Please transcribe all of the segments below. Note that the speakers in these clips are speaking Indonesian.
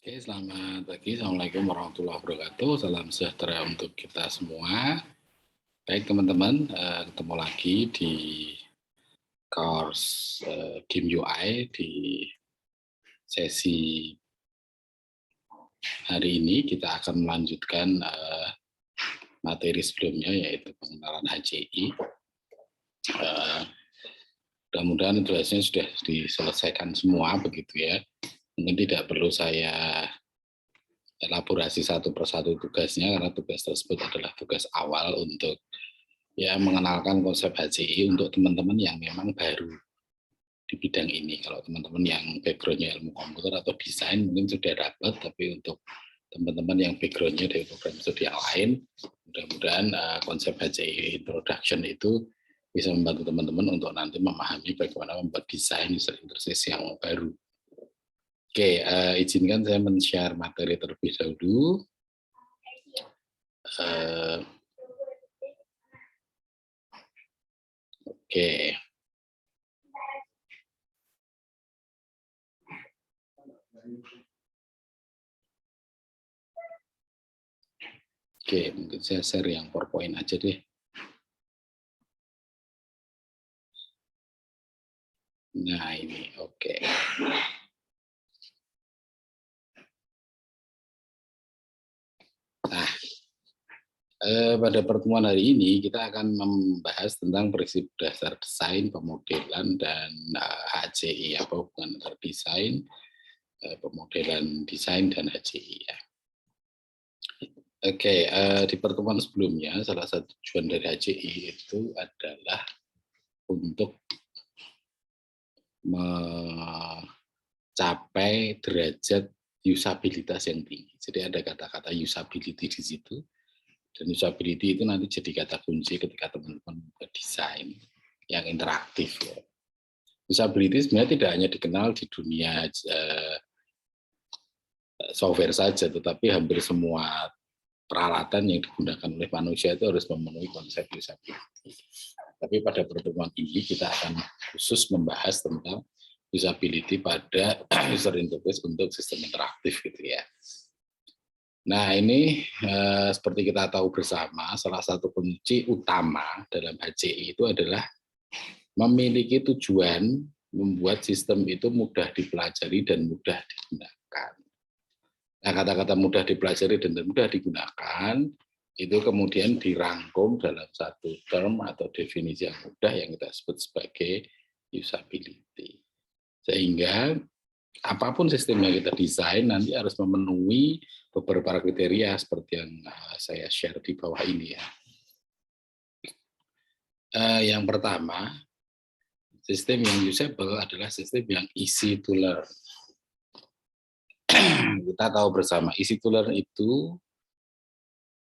Oke, selamat pagi. Assalamualaikum warahmatullahi wabarakatuh. Salam sejahtera untuk kita semua. Baik teman-teman, ketemu lagi di course Game UI di sesi hari ini. Kita akan melanjutkan materi sebelumnya, yaitu pengenalan HCI. Mudah-mudahan tugasnya sudah diselesaikan semua, begitu ya. Mungkin tidak perlu saya elaborasi satu persatu tugasnya, karena tugas tersebut adalah tugas awal untuk mengenalkan konsep HCI untuk teman-teman yang memang baru di bidang ini. Kalau teman-teman yang backgroundnya ilmu komputer atau desain mungkin sudah dapat, tapi untuk teman-teman yang backgroundnya dari program studi yang lain, mudah-mudahan konsep HCI introduction itu bisa membantu teman-teman untuk nanti memahami bagaimana membuat desain user interface yang baru. Oke, izinkan saya men-share materi terlebih dahulu. Oke. Oke, mungkin saya share yang PowerPoint aja deh. Nah, ini oke. Nah, pada pertemuan hari ini kita akan membahas tentang prinsip dasar desain, pemodelan, dan HCI, apa hubungan antara desain, pemodelan desain, dan HCI ya. Oke, di pertemuan sebelumnya salah satu tujuan dari HCI itu adalah untuk mencapai derajat usabilitas yang tinggi. Jadi ada kata-kata usability di situ. Dan usability itu nanti jadi kata kunci ketika teman-teman desain yang interaktif. Ya. Usability sebenarnya tidak hanya dikenal di dunia software saja, tetapi hampir semua peralatan yang digunakan oleh manusia itu harus memenuhi konsep usability. Tapi pada pertemuan ini kita akan khusus membahas tentang usability pada user interface untuk sistem interaktif gitu ya. Nah ini seperti kita tahu bersama, salah satu kunci utama dalam HCI itu adalah memiliki tujuan membuat sistem itu mudah dipelajari dan mudah digunakan. Nah kata-kata mudah dipelajari dan mudah digunakan itu kemudian dirangkum dalam satu term atau definisi yang mudah yang kita sebut sebagai usability. Sehingga apapun sistem yang kita desain nanti harus memenuhi beberapa kriteria seperti yang saya share di bawah ini ya. Yang pertama, sistem yang usable adalah sistem yang easy to learn. Kita tahu bersama easy to learn itu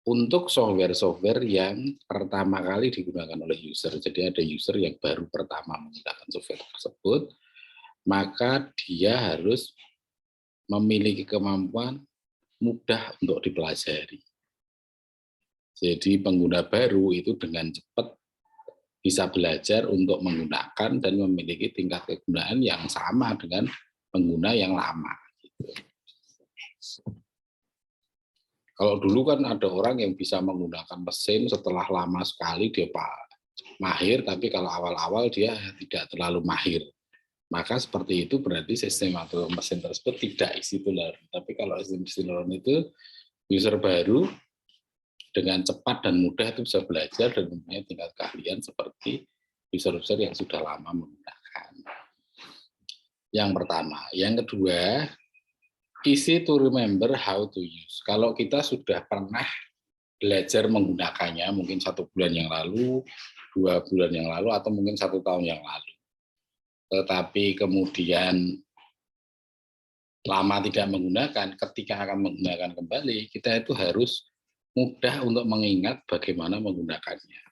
untuk software-software yang pertama kali digunakan oleh user. Jadi ada user yang baru pertama menggunakan software tersebut, maka dia harus memiliki kemampuan mudah untuk dipelajari. Jadi pengguna baru itu dengan cepat bisa belajar untuk menggunakan dan memiliki tingkat kegunaan yang sama dengan pengguna yang lama. Kalau dulu kan ada orang yang bisa menggunakan mesin setelah lama sekali dia mahir, tapi kalau awal-awal dia tidak terlalu mahir. Maka seperti itu berarti sistem atau mesin tersebut tidak easy to learn. Tapi kalau sistem easy to learn itu user baru dengan cepat dan mudah itu bisa belajar dan mempunyai tingkat keahlian seperti user-user yang sudah lama menggunakan. Yang pertama. Yang kedua, easy to remember how to use. Kalau kita sudah pernah belajar menggunakannya, mungkin 1 bulan yang lalu, 2 bulan yang lalu, atau mungkin 1 tahun yang lalu. Tetapi kemudian lama tidak menggunakan, ketika akan menggunakan kembali, kita itu harus mudah untuk mengingat bagaimana menggunakannya.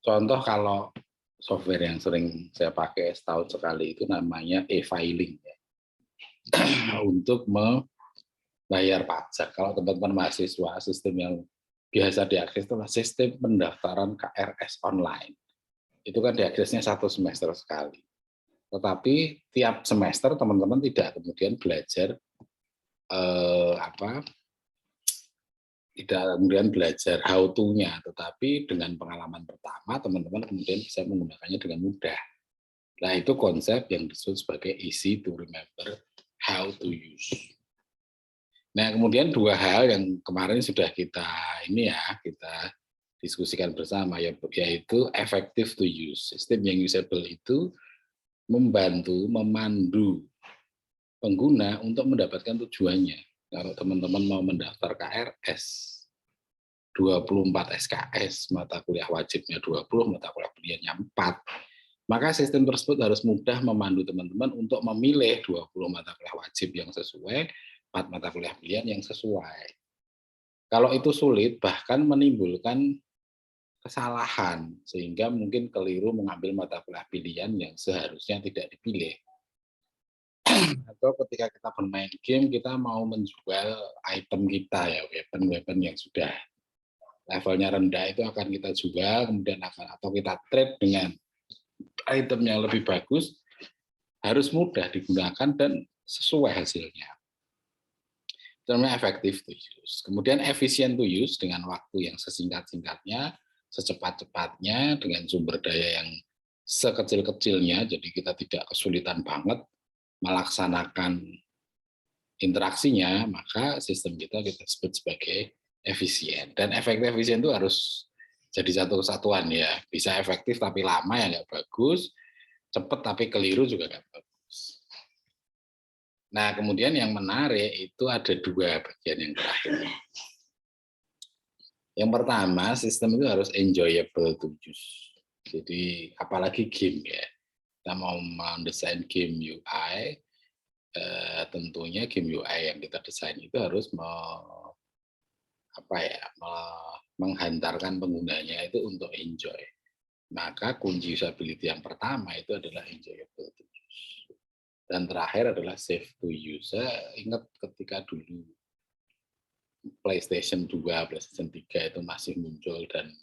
Contoh kalau software yang sering saya pakai setahun sekali itu namanya e-filing. Untuk membayar pajak. Kalau teman-teman mahasiswa, sistem yang biasa diakses itu adalah sistem pendaftaran KRS online. Itu kan diaksesnya 1 semester sekali. Tetapi tiap semester teman-teman tidak kemudian belajar apa, tidak kemudian belajar how to-nya, tetapi dengan pengalaman pertama teman-teman kemudian bisa menggunakannya dengan mudah. Nah, itu konsep yang disebut sebagai easy to remember how to use. Nah, kemudian dua hal yang kemarin sudah kita diskusikan bersama, yaitu effective to use. Sistem yang usable itu membantu, memandu pengguna untuk mendapatkan tujuannya. Kalau teman-teman mau mendaftar KRS, 24 SKS, mata kuliah wajibnya 20, mata kuliah pilihannya 4, maka sistem tersebut harus mudah memandu teman-teman untuk memilih 20 mata kuliah wajib yang sesuai, 4 mata kuliah pilihan yang sesuai. Kalau itu sulit, bahkan menimbulkan kesalahan, sehingga mungkin keliru mengambil mata kuliah pilihan yang seharusnya tidak dipilih. Atau ketika kita bermain game, kita mau menjual item kita, ya, weapon yang sudah levelnya rendah itu akan kita jual, kemudian atau kita trade dengan item yang lebih bagus, harus mudah digunakan dan sesuai hasilnya. Itu namanya effective to use. Kemudian efficient to use dengan waktu yang sesingkat-singkatnya, secepat-cepatnya, dengan sumber daya yang sekecil-kecilnya, jadi kita tidak kesulitan banget melaksanakan interaksinya, maka sistem kita sebut sebagai efisien. Dan efisien itu harus jadi satu kesatuan ya. Bisa efektif tapi lama ya nggak bagus, cepat tapi keliru juga nggak bagus. Nah, kemudian yang menarik itu ada dua bagian yang terakhir. Yang pertama, sistem itu harus enjoyable to use. Jadi apalagi game ya. Kita mau mendesain game UI, tentunya game UI yang kita desain itu harus menghantarkan penggunanya itu untuk enjoy. Maka kunci usability yang pertama itu adalah enjoyable to use. Dan terakhir adalah safe to use. Saya ingat ketika dulu PlayStation 2, PlayStation 3 itu masih muncul dan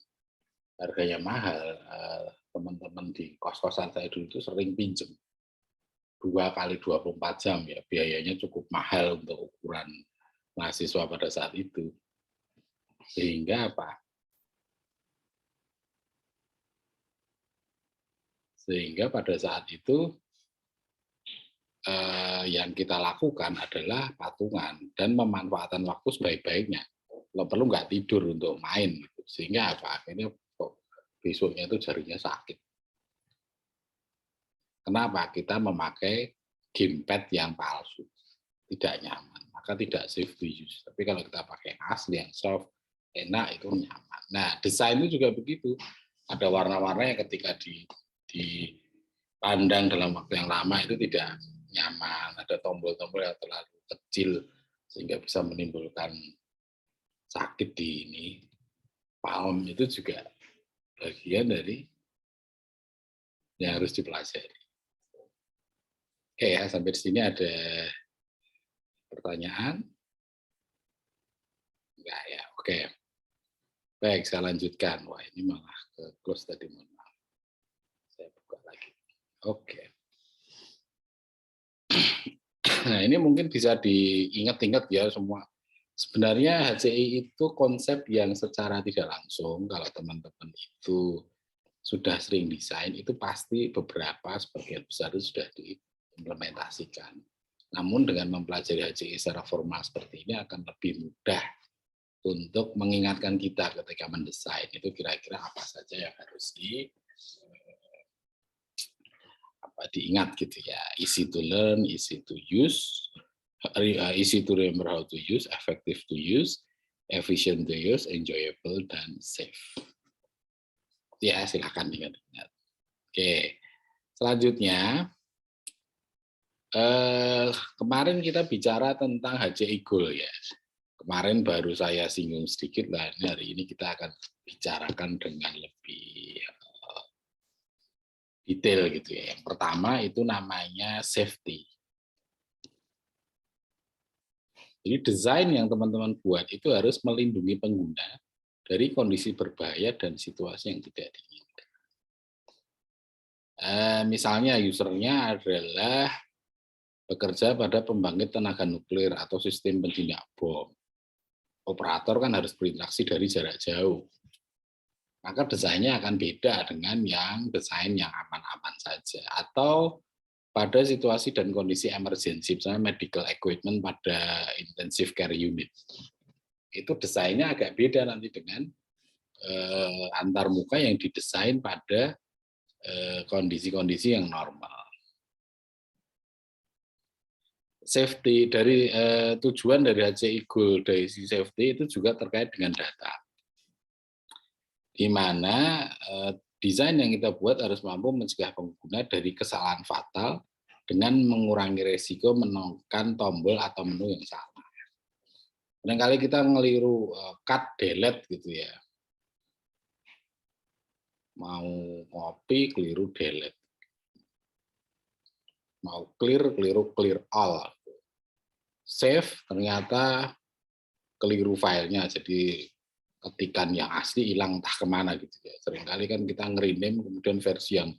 harganya mahal, teman-teman di kos-kosan saya dulu itu sering pinjem 2 kali 24 jam ya, biayanya cukup mahal untuk ukuran mahasiswa pada saat itu. Sehingga apa? Sehingga pada saat itu yang kita lakukan adalah patungan dan memanfaatkan waktu sebaik-baiknya. Kalau perlu nggak tidur untuk main, gitu. Sehingga apa? Akhirnya besoknya itu jarinya sakit. Kenapa? Kita memakai gamepad yang palsu, tidak nyaman, maka tidak safe to use. Tapi kalau kita pakai asli yang soft, enak, itu nyaman. Nah, desain itu juga begitu. Ada warna-warna yang ketika dipandang dalam waktu yang lama itu tidak nyaman. Ada tombol-tombol yang terlalu kecil sehingga bisa menimbulkan sakit di ini. Palm itu juga bagian dari yang harus dipelajari. Oke ya, sampai di sini ada pertanyaan? Enggak ya, oke. Baik, saya lanjutkan. Wah, ini malah ke close tadi, mohon maaf. Saya buka lagi. Oke. Nah, ini mungkin bisa diingat-ingat ya semua. Sebenarnya HCI itu konsep yang secara tidak langsung, kalau teman-teman itu sudah sering desain, itu pasti beberapa sebagian besar itu sudah diimplementasikan. Namun dengan mempelajari HCI secara formal seperti ini akan lebih mudah untuk mengingatkan kita ketika mendesain itu kira-kira apa saja yang harus diingat gitu ya. Easy to learn, easy to use, easy to remember how to use, effective to use, efficient to use, enjoyable, dan safe. Ya, silakan ingat-ingat. Oke, selanjutnya kemarin kita bicara tentang HCI Goal ya. Kemarin baru saya singgung sedikit, lah hari ini kita akan bicarakan dengan lebih detail gitu ya. Yang pertama itu namanya safety. Jadi desain yang teman-teman buat itu harus melindungi pengguna dari kondisi berbahaya dan situasi yang tidak diinginkan. Misalnya usernya adalah bekerja pada pembangkit tenaga nuklir atau sistem penjinak bom. Operator kan harus berinteraksi dari jarak jauh. Maka desainnya akan beda dengan yang desain yang aman-aman saja. Atau pada situasi dan kondisi emergensi, misalnya medical equipment pada intensive care unit. Itu desainnya agak beda nanti dengan antar muka yang didesain pada kondisi-kondisi yang normal. Safety dari tujuan dari HCI goal dari safety itu juga terkait dengan data, di mana desain yang kita buat harus mampu mencegah pengguna dari kesalahan fatal dengan mengurangi resiko menekan tombol atau menu yang salah. Kadang-kali kita ngeliru cut delete gitu ya, mau ngopi keliru delete, mau clear keliru clear all, save ternyata keliru filenya, jadi ketikan yang asli hilang entah kemana gitu ya. Seringkali kan kita nge-rename kemudian versi yang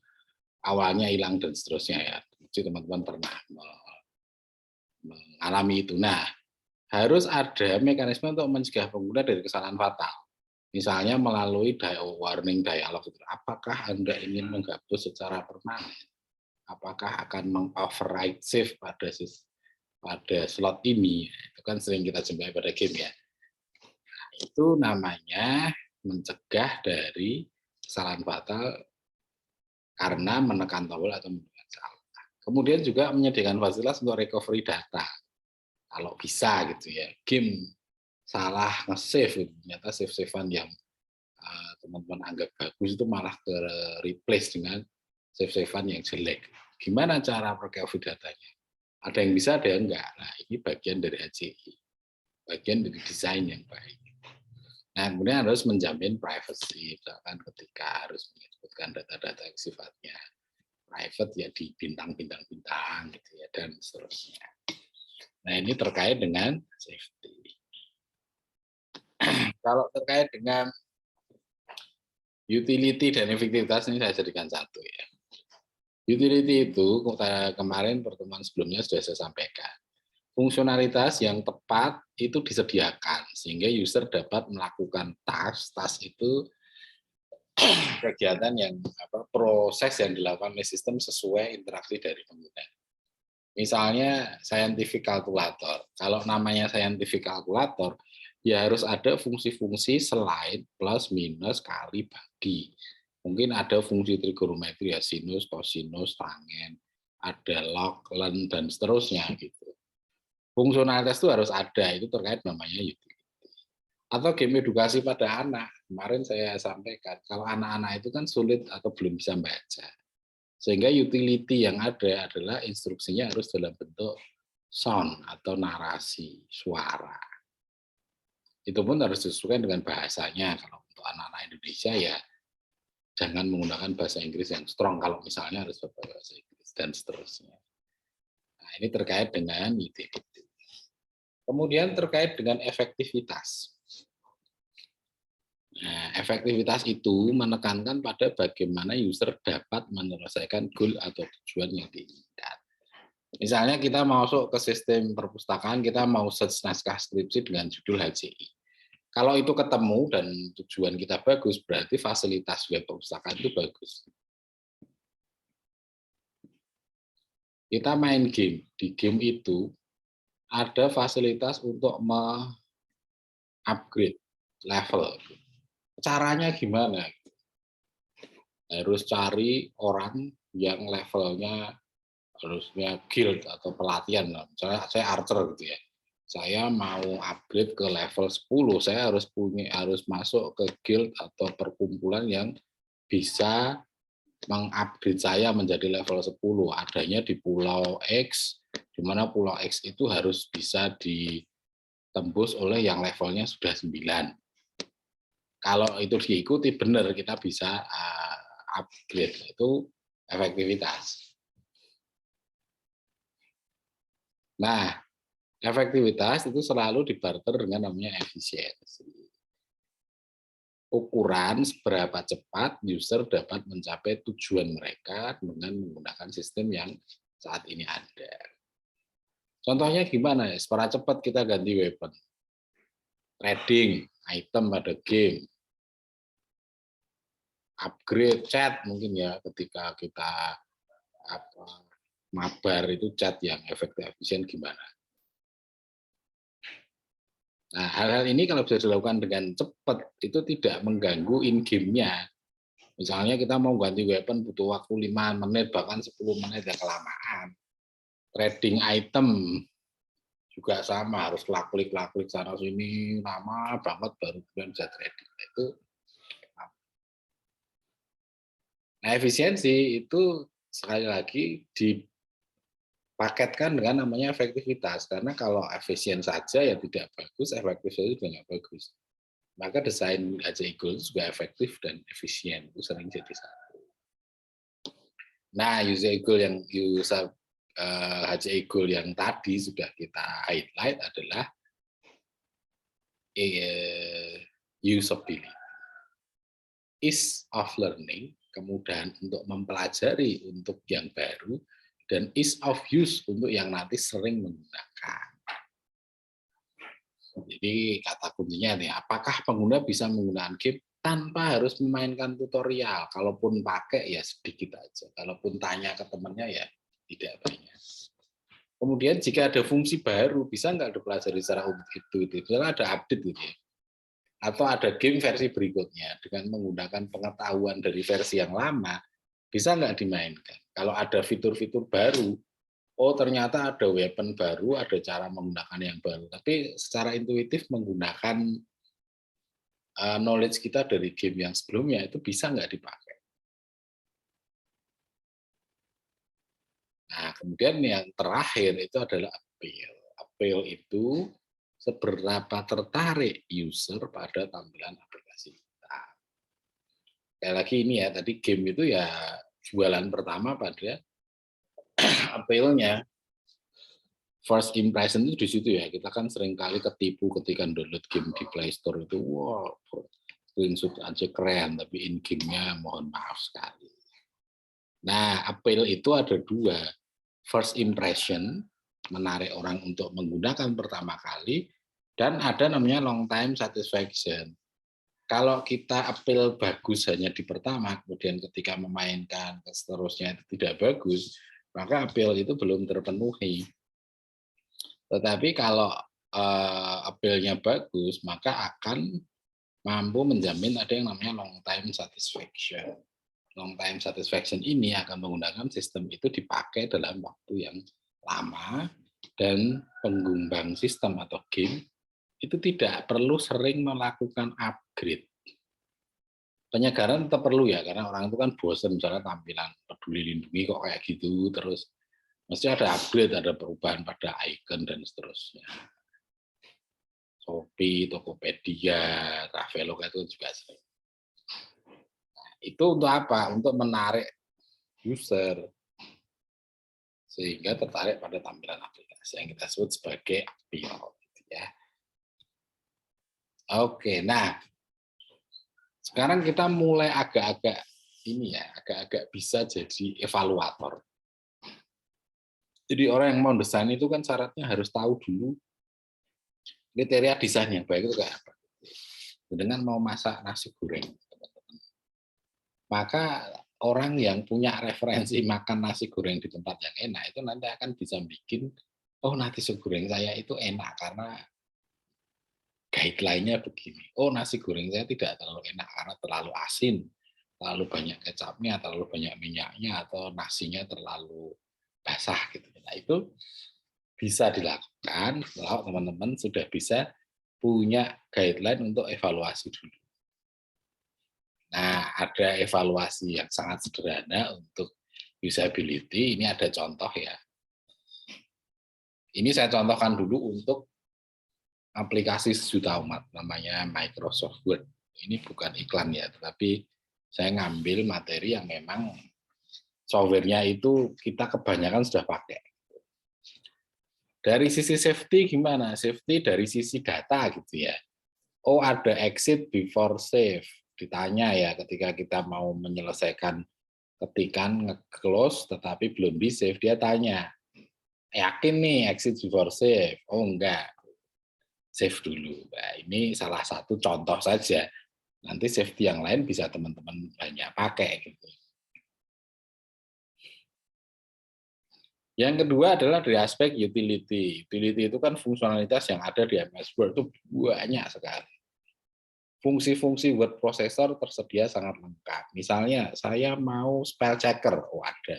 awalnya hilang dan seterusnya ya. Jadi teman-teman pernah mengalami itu. Nah, harus ada mekanisme untuk mencegah pengguna dari kesalahan fatal. Misalnya melalui warning dialog. Apakah Anda ingin menghapus secara permanen? Apakah akan meng-override save pada slot ini? Itu kan sering kita jumpai pada game ya. Nah, itu namanya mencegah dari kesalahan fatal karena menekan tombol atau menekan salah. Kemudian juga menyediakan fasilitas untuk recovery data. Kalau bisa gitu ya, game salah nge-save, ternyata save-savean yang teman-teman anggap bagus itu malah replace dengan save-savean yang jelek. Gimana cara recovery datanya? Ada yang bisa, ada yang enggak. Nah, ini bagian dari HCI, bagian dari desain yang baik. Nah, kemudian harus menjamin privacy, misalkan ketika harus menyebutkan data-data yang sifatnya private ya di bintang-bintang gitu ya, dan seterusnya. Nah, ini terkait dengan safety. Kalau terkait dengan utility dan efektivitas ini saya jadikan satu ya. Utility itu kemarin pertemuan sebelumnya sudah saya sampaikan. Fungsionalitas yang tepat itu disediakan sehingga user dapat melakukan task itu kegiatan yang proses yang dilakukan oleh sistem sesuai interaksi dari pengguna. Misalnya scientific calculator. Kalau namanya scientific calculator, ya harus ada fungsi-fungsi selain plus, minus, kali, bagi. Mungkin ada fungsi trigonometri ya, sinus, kosinus, tangen, ada log, len, dan seterusnya gitu. Fungsionalitas itu harus ada, itu terkait namanya utility. Atau game edukasi pada anak. Kemarin saya sampaikan, kalau anak-anak itu kan sulit atau belum bisa membaca. Sehingga utility yang ada adalah instruksinya harus dalam bentuk sound atau narasi, suara. Itu pun harus disesuaikan dengan bahasanya. Kalau untuk anak-anak Indonesia ya jangan menggunakan bahasa Inggris yang strong kalau misalnya harus bahasa Inggris dan seterusnya. Nah, ini terkait dengan utility. Kemudian terkait dengan efektivitas. Nah, efektivitas itu menekankan pada bagaimana user dapat menyelesaikan goal atau tujuan yang diinginkan. Misalnya kita masuk ke sistem perpustakaan, kita mau search naskah skripsi dengan judul HCI. Kalau itu ketemu dan tujuan kita bagus, berarti fasilitas web perpustakaan itu bagus. Kita main game, di game itu ada fasilitas untuk upgrade level. Caranya gimana? Harus cari orang yang levelnya harusnya guild atau pelatihan. Misalnya saya archer gitu ya. Saya mau upgrade ke level 10, saya harus masuk ke guild atau perkumpulan yang bisa mengupgrade saya menjadi level 10. Adanya di Pulau X, di mana Pulau X itu harus bisa ditembus oleh yang levelnya sudah 9. Kalau itu diikuti benar, kita bisa upgrade, itu efektivitas. Nah, efektivitas itu selalu dibarter dengan namanya efisiensi. Ukuran seberapa cepat user dapat mencapai tujuan mereka dengan menggunakan sistem yang saat ini ada. Contohnya gimana ya? Secara cepat kita ganti weapon. Trading, item pada game. Upgrade chat mungkin ya ketika kita mabar itu chat yang efektif efisien gimana. Nah, hal-hal ini kalau bisa dilakukan dengan cepat itu tidak mengganggu in-game-nya. Misalnya kita mau ganti weapon butuh waktu 5 menit bahkan 10 menit ya kelamaan. Trading item juga sama, harus klik sana sini lama banget baru kemudian bisa trading. Nah, efisiensi itu sekali lagi dipaketkan dengan namanya efektivitas, karena kalau efisien saja ya tidak bagus, efektif saja juga nggak bagus. Maka desain HCI Goal juga efektif dan efisien, itu sering jadi satu. Nah, HCI Goal yang tadi sudah kita highlight adalah usability, ease of learning, kemudahan untuk mempelajari untuk yang baru, dan ease of use untuk yang nanti sering menggunakan. Jadi kata kuncinya nih, apakah pengguna bisa menggunakan game tanpa harus memainkan tutorial? Kalaupun pakai ya sedikit aja, kalaupun tanya ke temannya ya tidak banyak. Kemudian jika ada fungsi baru, bisa nggak dipelajari secara itu? Misalnya ada update gitu ya. Atau ada game versi berikutnya dengan menggunakan pengetahuan dari versi yang lama, bisa nggak dimainkan? Kalau ada fitur-fitur baru, oh ternyata ada weapon baru, ada cara menggunakan yang baru. Tapi secara intuitif menggunakan knowledge kita dari game yang sebelumnya itu bisa nggak dipakai? Nah, kemudian yang terakhir itu adalah appeal. Appeal itu seberapa tertarik user pada tampilan aplikasi kita. Kayak lagi ini ya, tadi game itu ya jualan pertama pada appeal-nya. First impression itu di situ ya. Kita kan sering kali ketipu ketika download game di Play Store itu, wow, screenshot aja keren, tapi in game-nya mohon maaf sekali. Nah, appeal itu ada dua. First impression, menarik orang untuk menggunakan pertama kali, dan ada namanya long time satisfaction. Kalau kita appeal bagus hanya di pertama, kemudian ketika memainkan seterusnya itu tidak bagus, maka appeal itu belum terpenuhi. Tetapi kalau appeal-nya bagus, maka akan mampu menjamin ada yang namanya long time satisfaction. Long time satisfaction ini akan menggunakan sistem itu dipakai dalam waktu yang lama, dan penggembang sistem atau game itu tidak perlu sering melakukan upgrade. Penyegaran tetap perlu ya, karena orang itu kan bosan misalnya tampilan Peduli Lindungi kok kayak gitu, terus mesti ada upgrade, ada perubahan pada icon dan seterusnya. Shopee, Tokopedia, Traveloka itu juga sering. Nah, itu untuk apa? Untuk menarik user sehingga tertarik pada tampilan aplikasi yang kita sebut sebagai appeal. Ya. Oke, nah sekarang kita mulai agak-agak ini ya, agak-agak bisa jadi evaluator. Jadi orang yang mau desain itu kan syaratnya harus tahu dulu kriteria desain yang baik itu kayak apa. Dengan mau masak nasi goreng, maka orang yang punya referensi makan nasi goreng di tempat yang enak itu nanti akan bisa bikin, oh nasi goreng saya itu enak karena guideline-nya begini. Oh nasi goreng saya tidak terlalu enak karena terlalu asin, terlalu banyak kecapnya, terlalu banyak minyaknya, atau nasinya terlalu basah gitu. Nah itu bisa dilakukan kalau teman-teman sudah bisa punya guideline untuk evaluasi dulu. Nah, ada evaluasi yang sangat sederhana untuk usability. Ini ada contoh ya. Ini saya contohkan dulu untuk aplikasi sejuta umat, namanya Microsoft Word. Ini bukan iklan ya, tetapi saya ngambil materi yang memang software-nya itu kita kebanyakan sudah pakai. Dari sisi safety gimana? Safety dari sisi data gitu ya. Oh ada exit before save. Ditanya ya ketika kita mau menyelesaikan ketikan nge-close tetapi belum di-save, dia tanya, yakin nih exit before save. Oh enggak, save dulu. Nah, ini salah satu contoh saja. Nanti safety yang lain bisa teman-teman banyak pakai gitu. Yang kedua adalah dari aspek utility. Utility itu kan fungsionalitas yang ada di MS Word itu banyak sekali. Fungsi-fungsi word processor tersedia sangat lengkap. Misalnya saya mau spell checker, oh ada.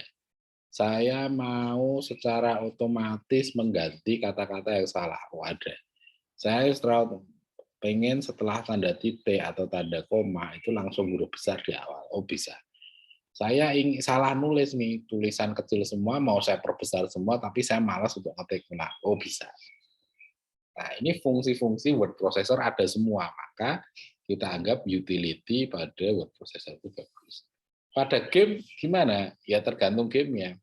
Saya mau secara otomatis mengganti kata-kata yang salah, oh ada. Saya pengen setelah tanda titik atau tanda koma itu langsung huruf besar di awal, oh bisa. Saya ingin salah nulis nih, tulisan kecil semua, mau saya perbesar semua, tapi saya malas untuk ngetik ulang. Oh bisa. Nah ini fungsi-fungsi word processor ada semua, maka kita anggap utility pada word processor itu bagus. Pada game gimana? Ya tergantung gamenya.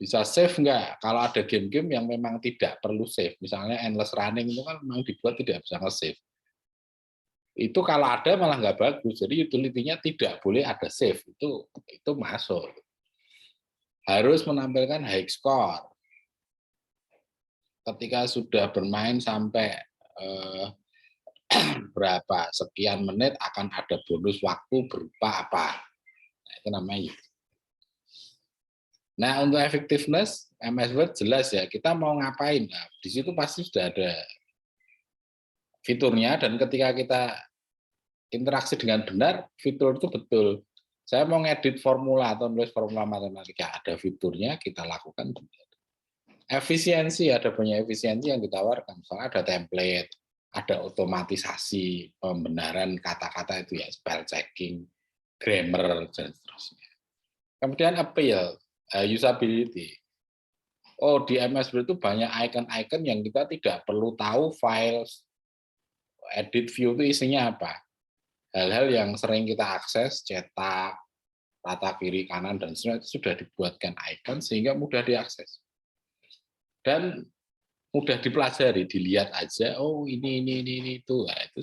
Bisa save nggak? Kalau ada game-game yang memang tidak perlu save, misalnya endless running itu kan memang dibuat tidak bisa nge-save. Itu kalau ada malah nggak bagus. Jadi utility-nya tidak boleh ada save. Itu masuk. Harus menampilkan high score. Ketika sudah bermain sampai berapa sekian menit akan ada bonus waktu berupa apa. Nah, itu namanya. Nah, untuk effectiveness MS Word jelas ya, kita mau ngapain. Nah, di situ pasti sudah ada fiturnya dan ketika kita interaksi dengan benar, fitur itu betul. Saya mau ngedit formula atau nulis formula matematika, ada fiturnya, kita lakukan. Efisiensi, ada banyak efisiensi yang ditawarkan. Misalnya ada template, ada otomatisasi pembenaran kata-kata itu ya, spell checking, grammar, dan seterusnya. Kemudian appeal, usability. Oh, di MS Word itu banyak icon-icon yang kita tidak perlu tahu file edit view itu isinya apa. Hal-hal yang sering kita akses, cetak, rata kiri, kanan, dan seterusnya sudah dibuatkan icon sehingga mudah diakses. Dan mudah dipelajari, dilihat aja, oh ini itu, nah, itu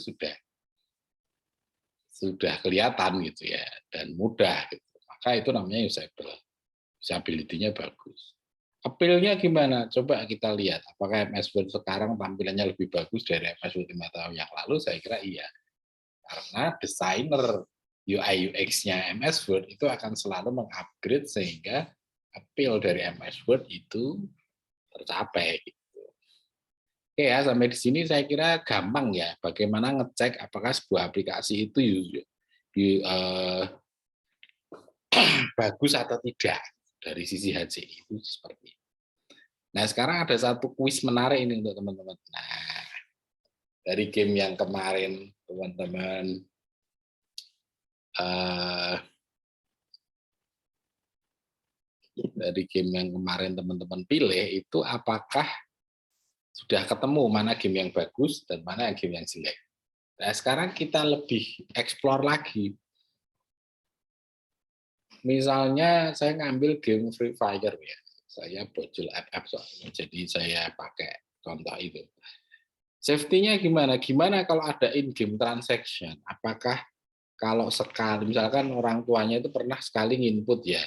sudah kelihatan gitu ya, dan mudah gitu. Maka itu namanya usable. Usability-nya bagus. Appeal-nya gimana? Coba kita lihat. Apakah MS Word sekarang tampilannya lebih bagus dari MS Word 5 tahun yang lalu? Saya kira iya. Karena desainer UI UX-nya MS Word itu akan selalu mengupgrade sehingga appeal dari MS Word itu tercapai. Oke ya, sampai di sini saya kira gampang ya. Bagaimana ngecek apakah sebuah aplikasi itu bagus atau tidak dari sisi HCI itu seperti itu. Nah, sekarang ada satu kuis menarik ini untuk teman-teman. Nah, dari game yang kemarin teman-teman pilih itu apakah sudah ketemu mana game yang bagus dan mana game yang jelek. Nah, sekarang kita lebih explore lagi. Misalnya saya ngambil game Free Fire ya. Saya bocil app soalnya, jadi saya pakai contoh itu. Safety-nya gimana? Gimana kalau ada in-game transaction? Apakah kalau sekali, misalkan orang tuanya itu pernah sekali nginput ya,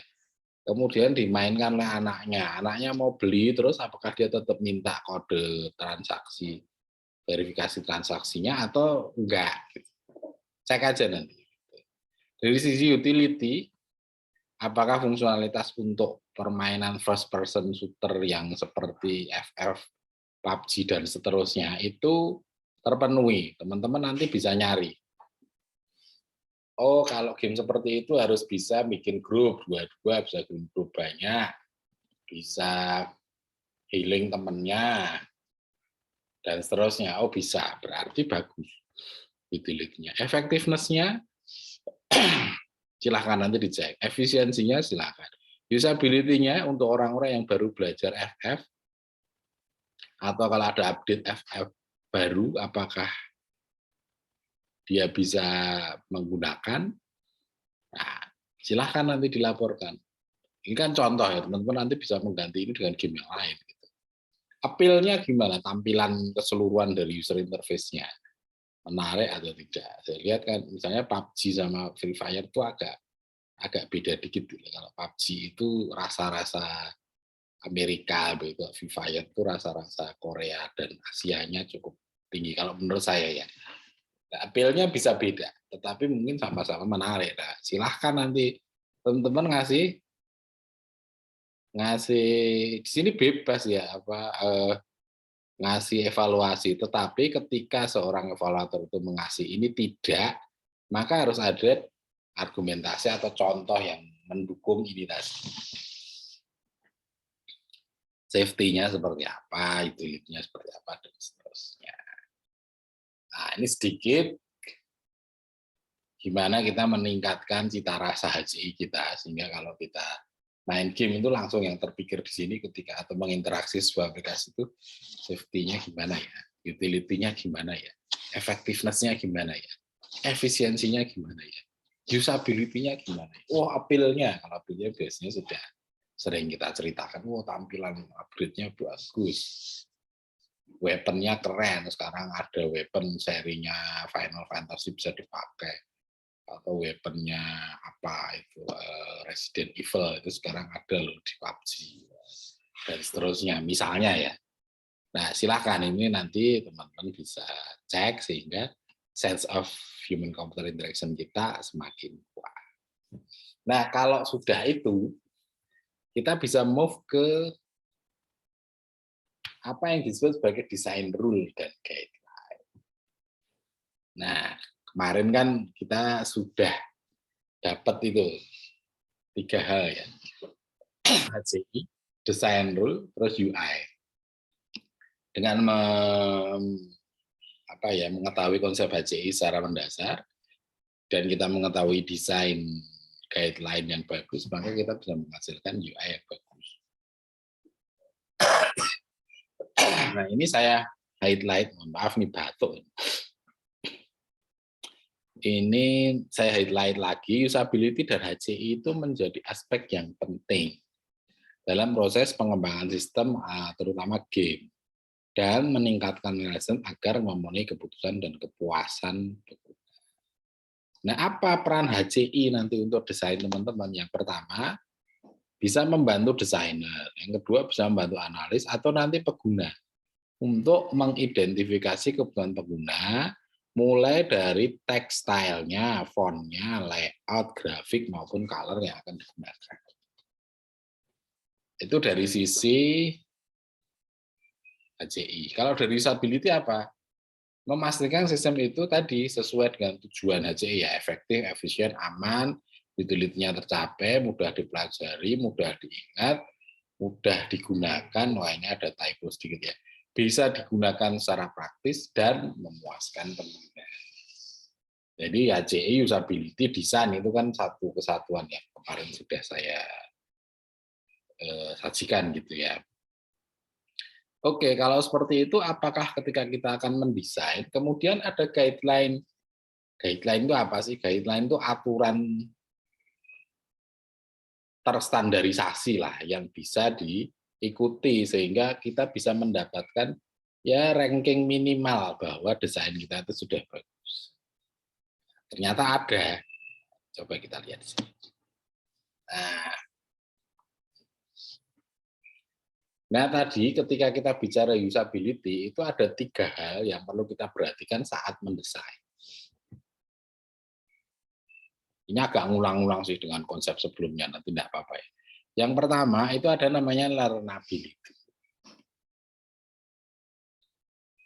kemudian dimainkan oleh anaknya mau beli, terus apakah dia tetap minta kode transaksi, verifikasi transaksinya atau enggak? Cek aja nanti. Dari sisi utility, apakah fungsionalitas untuk permainan first person shooter yang seperti FF, PUBG, dan seterusnya itu terpenuhi? Teman-teman nanti bisa nyari. Oh, kalau game seperti itu harus bisa bikin grup, dua-dua bisa bikin grup banyak, bisa healing temennya, dan seterusnya. Oh bisa, berarti bagus utility-nya. Effectiveness-nya silahkan nanti dicek. Efisiensinya silahkan. Usability-nya untuk orang-orang yang baru belajar FF, atau kalau ada update FF baru, apakah dia bisa menggunakan, nah, silahkan nanti dilaporkan. Ini kan contoh ya, teman-teman nanti bisa mengganti ini dengan game yang lain. Gitu. Appeal-nya gimana? Tampilan keseluruhan dari user interface-nya. Menarik atau tidak? Saya lihat kan, misalnya PUBG sama Free Fire itu agak beda dikit. Gitu. Kalau PUBG itu rasa-rasa Amerika begitu, Free Fire itu rasa-rasa Korea dan Asianya cukup tinggi kalau menurut saya ya. Nah, appeal-nya bisa beda, tetapi mungkin sama-sama menarik. Nah, silahkan nanti teman-teman ngasih ngasih di sini bebas ya ngasih evaluasi, tetapi ketika seorang evaluator itu mengasih ini tidak, maka harus ada argumentasi atau contoh yang mendukung ini tadi. Safety-nya seperti apa, utility-nya seperti apa, dan seterusnya. Nah, ini sedikit gimana kita meningkatkan cita rasa HCI kita, sehingga kalau kita main game itu langsung yang terpikir di sini ketika atau menginteraksi sebuah aplikasi itu safety-nya gimana ya, utility-nya gimana ya, effectiveness-nya gimana ya, efisiensinya gimana ya, usability-nya gimana ya, appeal-nya, kalau appeal-nya biasanya sudah sering kita ceritakan, tampilan upgrade-nya bagus, weapon-nya keren, sekarang ada weapon serinya Final Fantasy bisa dipakai, atau weaponnya apa itu Resident Evil itu sekarang ada loh di PUBG dan seterusnya misalnya ya. Nah silakan ini nanti teman-teman bisa cek sehingga sense of human computer interaction kita semakin kuat. Nah kalau sudah itu kita bisa move ke apa yang disebut sebagai design rule dan guideline. Nah kemarin kan kita sudah dapat itu 3 hal ya, HCI, design rule, terus UI. Dengan mengetahui konsep HCI secara mendasar dan kita mengetahui desain guideline yang bagus, maka kita bisa menghasilkan UI yang bagus. Nah ini saya highlight, mohon maaf nih batuk. Ini saya highlight lagi, usability dan HCI itu menjadi aspek yang penting dalam proses pengembangan sistem, terutama game, dan meningkatkan relation agar memenuhi kebutuhan dan kepuasan. Nah, apa peran HCI nanti untuk desain teman-teman? Yang pertama, bisa membantu desainer. Yang kedua, bisa membantu analis atau nanti pengguna untuk mengidentifikasi kebutuhan pengguna, mulai dari text style-nya, font-nya, layout, grafik, maupun color yang akan digunakan. Itu dari sisi HCI. Kalau dari usability apa? Memastikan sistem itu tadi sesuai dengan tujuan HCI, ya efektif, efisien, aman, utility-nya tercapai, mudah dipelajari, mudah diingat, mudah digunakan. Wah ini ada typo sedikit ya. Bisa digunakan secara praktis dan memuaskan pengguna. Jadi HCI, usability, desain itu kan satu kesatuan yang kemarin sudah saya sajikan gitu ya. Oke, kalau seperti itu, apakah ketika kita akan mendesain, kemudian ada guideline. Guideline itu apa sih? Guideline itu aturan terstandarisasi lah yang bisa diikuti sehingga kita bisa mendapatkan ya ranking minimal bahwa desain kita itu sudah bagus. Ternyata ada. Coba kita lihat di sini. Nah tadi ketika kita bicara usability itu ada 3 hal yang perlu kita perhatikan saat mendesain. Ini agak ngulang-ngulang sih dengan konsep sebelumnya, nanti tidak apa-apa ya. Yang pertama itu ada namanya learnability.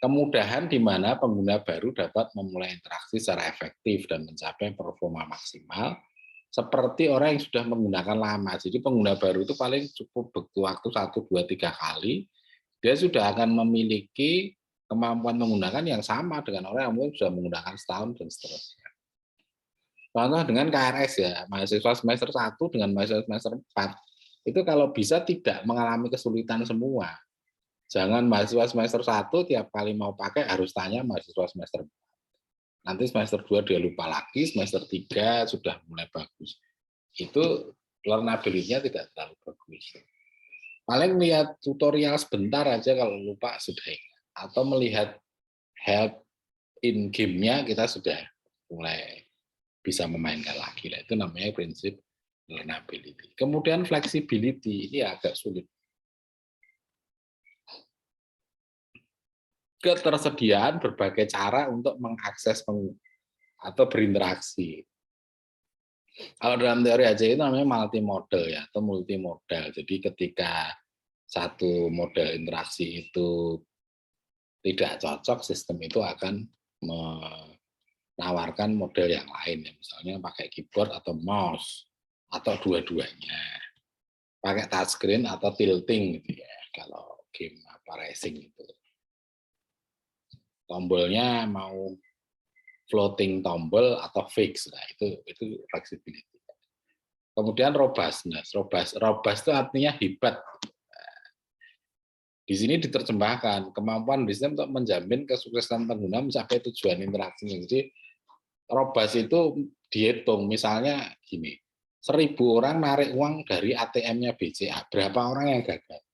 Kemudahan di mana pengguna baru dapat memulai interaksi secara efektif dan mencapai performa maksimal seperti orang yang sudah menggunakan lama. Jadi pengguna baru itu paling cukup butuh waktu 1, 2, 3 kali, dia sudah akan memiliki kemampuan menggunakan yang sama dengan orang yang mungkin sudah menggunakan setahun dan seterusnya. Contoh dengan KRS ya, mahasiswa semester 1 dengan mahasiswa semester 4, itu kalau bisa tidak mengalami kesulitan semua. Jangan mahasiswa semester 1 tiap kali mau pakai harus tanya mahasiswa semester 4. Nanti semester 2 dia lupa lagi, semester 3 sudah mulai bagus. Itu learnability-nya tidak terlalu bagus. Paling lihat tutorial sebentar aja kalau lupa sudah ingat. Atau melihat help in game-nya kita sudah mulai bisa memainkan lagi. Itu namanya prinsip learnability. Kemudian flexibility, ini agak sulit. ketersediaan berbagai cara untuk mengakses atau berinteraksi. Kalau dalam teori AJ itu namanya multimodal ya, atau multimodal. Jadi ketika satu model interaksi itu tidak cocok, sistem itu akan menawarkan model yang lain, ya. Misalnya pakai keyboard atau mouse, atau dua-duanya. Pakai touchscreen atau tilting gitu ya, kalau game racing itu. Tombolnya mau floating tombol atau fix, nah itu flexibility. Kemudian robustness, robust itu artinya hebat. Di sini diterjemahkan kemampuan sistem untuk menjamin kesuksesan pengguna mencapai tujuan interaksi. Jadi robust itu dihitung, misalnya gini, 1.000 orang narik uang dari ATM-nya BCA, berapa orang yang gagal?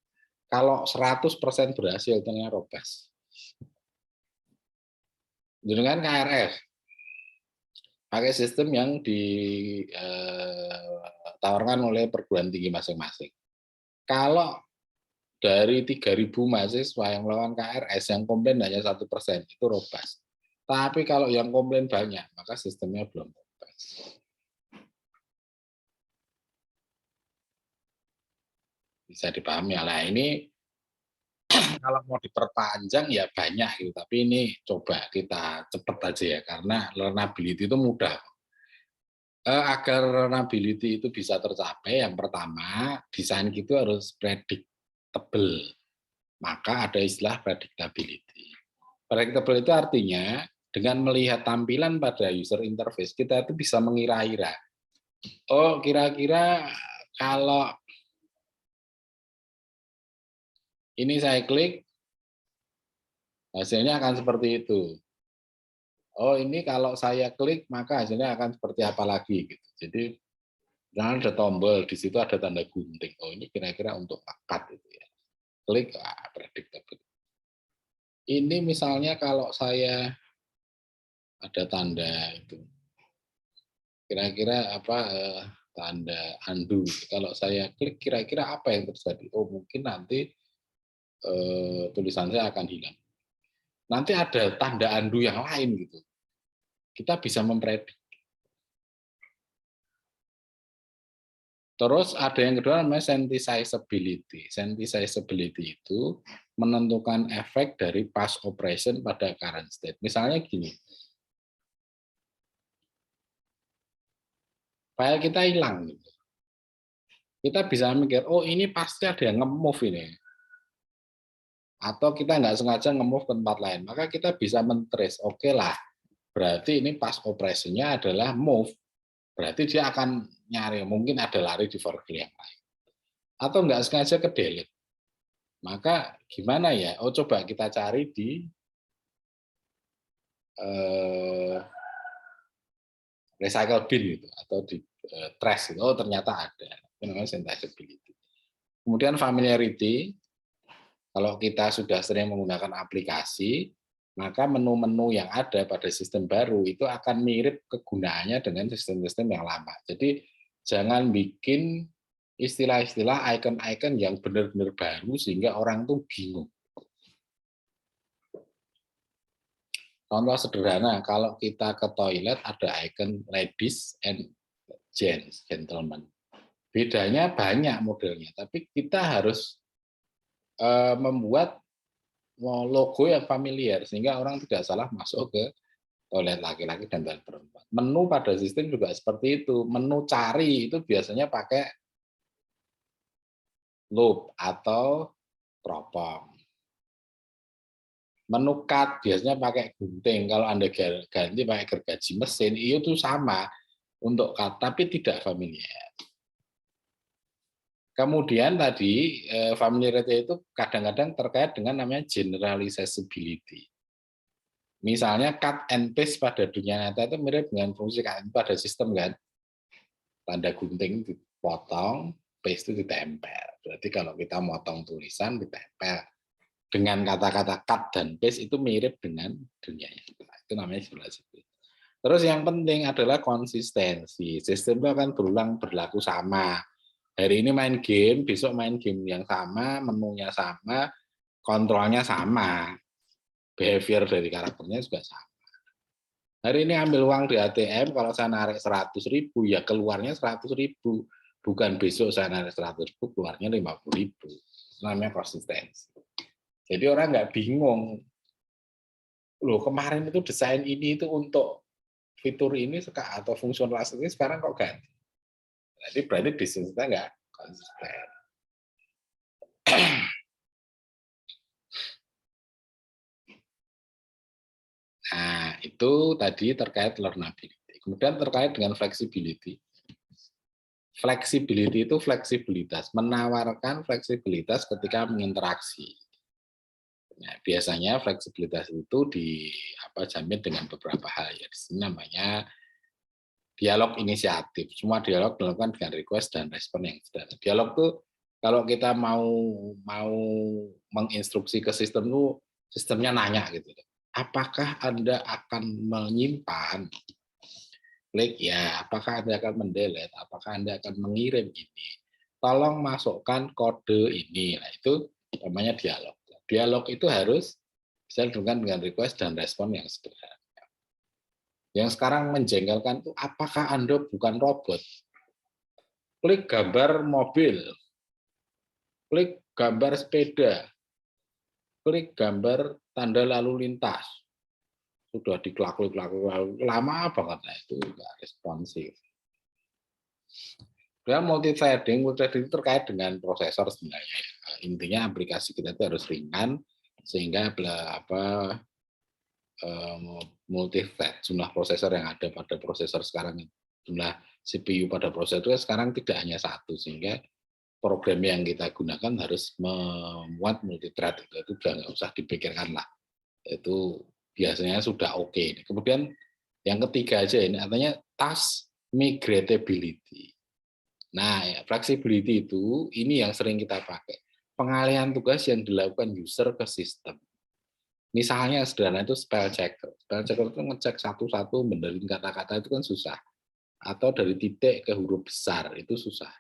Kalau 100% berhasil, itu namanya robust. Dengan KRS, pakai sistem yang ditawarkan oleh perguruan tinggi masing-masing. Kalau dari 3.000 mahasiswa yang melakukan KRS, yang komplain hanya 1%, itu robust. Tapi kalau yang komplain banyak, maka sistemnya belum robust. Bisa dipahami ya. Nah, ini kalau mau diperpanjang ya banyak gitu, tapi ini coba kita cepat aja ya, karena learnability itu mudah. Agar learnability itu bisa tercapai, yang pertama desain itu harus predictable. Maka ada istilah predictability. Predictable itu artinya dengan melihat tampilan pada user interface, kita itu bisa mengira-ira. Oh, kira-kira kalau ini saya klik, hasilnya akan seperti itu. Oh, ini kalau saya klik, maka hasilnya akan seperti apa lagi. Gitu. Jadi, jangan ada tombol, di situ ada tanda gunting. Oh, ini kira-kira untuk akad. Gitu ya. Klik, predictable. Ini misalnya kalau saya ada tanda itu, kira-kira apa, tanda undo. Kalau saya klik, kira-kira apa yang terjadi? Oh, mungkin nanti tulisan saya akan hilang. Nanti ada tanda undo yang lain gitu. Kita bisa memprediksi. Terus ada yang kedua namanya sensitizability. Sensitizability itu menentukan efek dari past operation pada current state. Misalnya gini, file kita hilang. Gitu. Kita bisa mikir, oh ini pasti ada yang nge-move ini. Atau kita nggak sengaja nge-move ke tempat lain. Maka kita bisa men-trace, oke lah, berarti ini past operation-nya adalah move. Berarti dia akan nyari, mungkin ada lari di variable yang lain. Atau nggak sengaja ke delete. Maka gimana ya? Oh, coba kita cari di recycle bin gitu, atau di trash gitu. Oh, ternyata ada. Itu namanya sensitizability. Kemudian familiarity. Kalau kita sudah sering menggunakan aplikasi, maka menu-menu yang ada pada sistem baru itu akan mirip kegunaannya dengan sistem-sistem yang lama. Jadi jangan bikin istilah-istilah, icon-icon yang benar-benar baru sehingga orang tuh bingung. Contoh sederhana, kalau kita ke toilet ada icon ladies and gents, gentlemen. Bedanya banyak modelnya, tapi kita harus membuat logo yang familiar sehingga orang tidak salah masuk ke toilet laki-laki dan toilet perempuan. Menu pada sistem juga seperti itu. Menu cari itu biasanya pakai loop atau teropong. Menu cut biasanya pakai gunting. Kalau Anda ganti pakai gergaji mesin, itu sama untuk cut, tapi tidak familiar. Kemudian tadi familiarity itu kadang-kadang terkait dengan namanya generalizability. Misalnya cut and paste pada dunia nyata itu mirip dengan fungsi cut and paste pada sistem kan. Tanda gunting dipotong, paste itu ditempel. Berarti kalau kita motong tulisan ditempel. Dengan kata-kata cut dan paste itu mirip dengan dunia nyata. Itu namanya generalizability. Terus yang penting adalah konsistensi. Sistem itu akan berulang berlaku sama. Hari ini main game, besok main game yang sama, menunya sama, kontrolnya sama. behavior dari karakternya juga sama. Hari ini ambil uang di ATM, kalau saya narik 100.000, ya keluarnya 100.000. Bukan besok saya narik 100.000, keluarnya 50.000. Namanya konsistensi. Jadi orang nggak bingung. Loh, kemarin itu desain ini itu untuk fitur ini atau fungsionalitas ini, sekarang kok ganti. Jadi berarti bisnis kita nggak konsisten. Nah, itu tadi terkait learnability. Kemudian terkait dengan flexibility. Flexibility itu fleksibilitas, menawarkan fleksibilitas ketika menginteraksi. Nah, biasanya fleksibilitas itu dijamin dengan beberapa hal, ya. Di sini namanya dialog inisiatif. Semua dialog dilakukan dengan request dan respon yang sederhana. Dialog tuh kalau kita mau menginstruksi ke sistem tuh, sistemnya nanya gitu. Apakah Anda akan menyimpan klik ya, apakah Anda akan mendelete, apakah Anda akan mengirim ini. Tolong masukkan kode ini. Nah, itu namanya dialog. Dialog itu harus bisa dilakukan dengan request dan respon yang sederhana. Yang sekarang menjengkelkan itu, apakah Anda bukan robot? Klik gambar mobil, klik gambar sepeda, klik gambar tanda lalu lintas. Sudah diklik lama banget, nah itu nggak responsif. Kemudian multithreading itu terkait dengan prosesor sebenarnya. Intinya aplikasi kita itu harus ringan sehingga multithread, jumlah prosesor yang ada pada prosesor sekarang, jumlah CPU pada prosesor sekarang tidak hanya satu, sehingga program yang kita gunakan harus memuat multithread. Itu sudah nggak usah dipikirkan lah. Itu biasanya sudah oke. Kemudian yang ketiga aja ini, artinya task migratability. Nah, ya, flexibility itu ini yang sering kita pakai. Pengalihan tugas yang dilakukan user ke sistem. Misalnya sederhana itu spell checker. Spell checker itu ngecek satu-satu, benerin kata-kata itu kan susah. Atau dari titik ke huruf besar itu susah.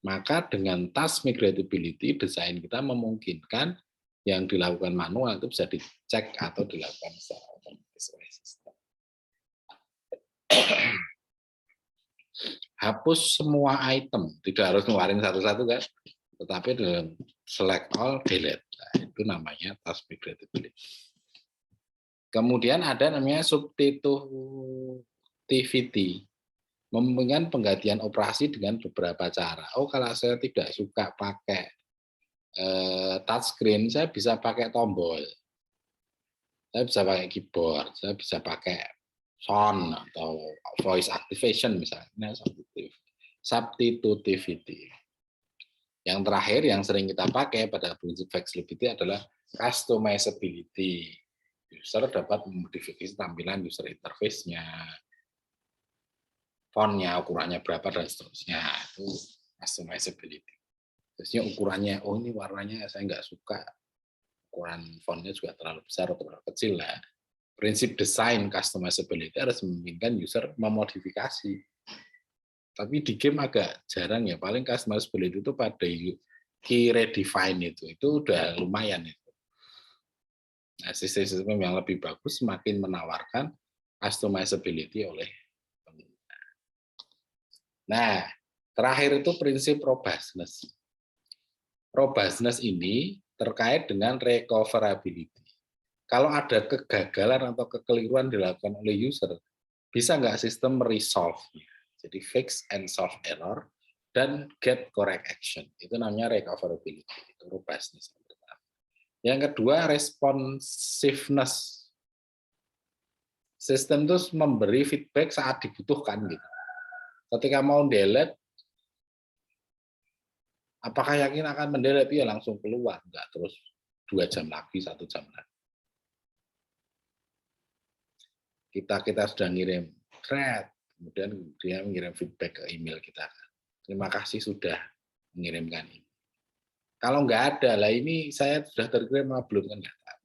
Maka dengan task migratability, desain kita memungkinkan yang dilakukan manual itu bisa dicek atau dilakukan secara otomatis oleh sistem. Hapus semua item, tidak harus ngeluarin satu-satu kan, tetapi dengan select all, delete. Nah, itu namanya task migratability. Kemudian ada namanya substitutivity, memungkinkan penggantian operasi dengan beberapa cara. Oh, kalau saya tidak suka pakai touchscreen, saya bisa pakai tombol, saya bisa pakai keyboard, saya bisa pakai sound atau voice activation misalnya. Substitutivity. Yang terakhir yang sering kita pakai pada prinsip flexibility adalah customizability. User dapat memodifikasi tampilan user interface-nya, font-nya, ukurannya berapa, dan seterusnya. Itu customizability. Biasanya ukurannya, oh ini warnanya saya nggak suka, ukuran font-nya juga terlalu besar atau terlalu kecil. Lah. Prinsip desain customizability harus memungkinkan user memodifikasi. Tapi di game agak jarang ya, paling customizability itu pada key redefine itu udah lumayan itu. Nah, sistem yang lebih bagus semakin menawarkan customizability oleh pengguna. Nah, terakhir itu prinsip robustness. Robustness ini terkait dengan recoverability. Kalau ada kegagalan atau kekeliruan dilakukan oleh user, bisa nggak sistem meresolve-nya? Jadi fix and solve error dan get correct action. Itu namanya recoverability, itu robustness. Yang kedua, responsiveness. Sistem itu memberi feedback saat dibutuhkan gitu. Ketika mau delete, apakah yakin akan mendelete? Ya langsung keluar, enggak terus 2 jam lagi, 1 jam lagi. Kita sudah ngirim thread, kemudian dia mengirim feedback ke email kita. Terima kasih sudah mengirimkan ini. Kalau nggak ada, lah ini saya sudah terkirim belum kan nggak tahu.